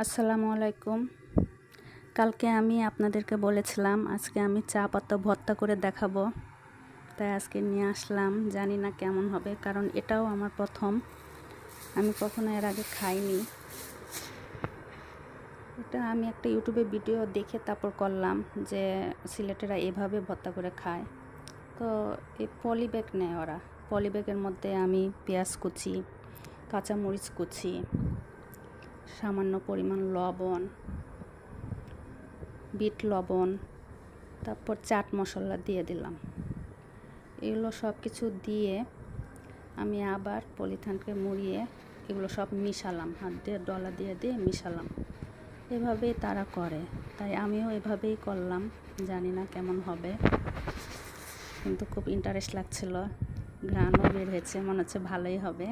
আসসালামু আলাইকুম। কালকে আমি আপনাদেরকে বলেছিলাম আজকে আমি চা পাতা ভর্তা করে দেখাবো, তাই আজকে নিয়ে আসলাম। জানি না কেমন হবে, কারণ এটাও আমার প্রথম, আমি কখনো এর আগে খাইনি। এটা আমি একটা ইউটিউবে ভিডিও দেখে তারপর করলাম যে সিলেটেরা এভাবে ভর্তা করে খায়। তো এই পলি ব্যাগ নেয় ওরা, পলি ব্যাগের মধ্যে আমি পেঁয়াজ কুচি, কাঁচামরিচ কুচি, সামান্য পরিমাণ লবণ, বিট লবণ, তারপর চাট মশলা দিয়ে দিলাম। এগুলো সব কিছু দিয়ে আমি আবার পলিথিনকে মুড়িয়ে এগুলো সব মিশালাম, হাত দিয়ে ডলা দিয়ে দিয়ে মিশালাম। এভাবেই তারা করে, তাই আমিও এভাবেই করলাম। জানি না কেমন হবে, কিন্তু খুব ইন্টারেস্ট লাগছিল। ঘ্রাণও বের হয়েছে, মনে হচ্ছে ভালোই হবে।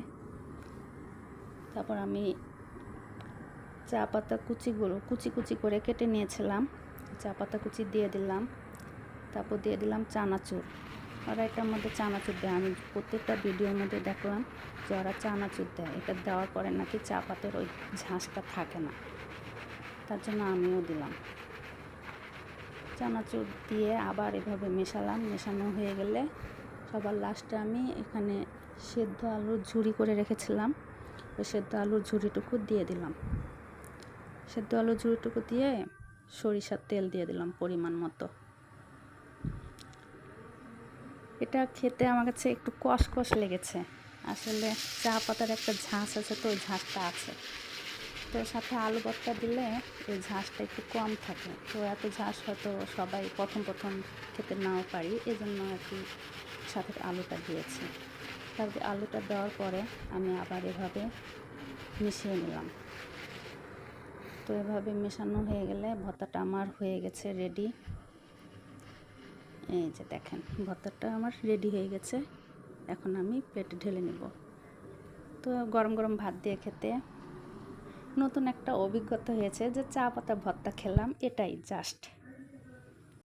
তারপর আমি চা পাতা কুচিগুলো কুচি কুচি করে কেটে নিয়েছিলাম, চা পাতা কুচি দিয়ে দিলাম। তারপর দিয়ে দিলাম চানাচুর। ওরা এটার মধ্যে চানাচুর দেয়, আমি প্রত্যেকটা ভিডিওর মধ্যে দেখলাম যে ওরা চানাচুর দেয়। এটা দেওয়ার পরে নাকি চা পাতার ওই ঝাঁসটা থাকে না, তার জন্য আমিও দিলাম। চানাচুর দিয়ে আবার এভাবে মেশালাম। মেশানো হয়ে গেলে সবার লাস্টে আমি এখানে সেদ্ধ আলুর ঝুরি করে রেখেছিলাম, ওই সেদ্ধ আলুর ঝুরিটুকু দিয়ে দিলাম। সেদ্ধ আলুর ঝুরিটুকু দিয়ে সরিষার তেল দিয়ে দিলাম পরিমাণ মতো। এটা খেতে আমার কাছে একটু কষকষ লেগেছে। আসলে চা পাতার একটা ঝাঁস আছে, তো ওই ঝাঁসটা আছে, তো সাথে আলু ভর্তা দিলে ওই ঝাঁসটা একটু কম থাকে। তো এত ঝাঁস হয়তো সবাই প্রথম প্রথম খেতে নাও পারি, এই জন্য আর কি সাথে আলুটা দিয়েছি। তারপরে আলুটা দেওয়ার পরে আমি আবার এভাবে মিশিয়ে নিলাম। তো এভাবে মেশানো হয়ে গেলে ভর্তাটা আমার হয়ে গেছে রেডি। এই যে দেখেন, ভর্তাটা আমার রেডি হয়ে গেছে। এখন আমি প্লেটে ঢেলে নেব। তো গরম গরম ভাত দিয়ে খেতে নতুন একটা অভিজ্ঞতা হয়েছে যে চা পাতা ভর্তা খেলাম, এটাই জাস্ট।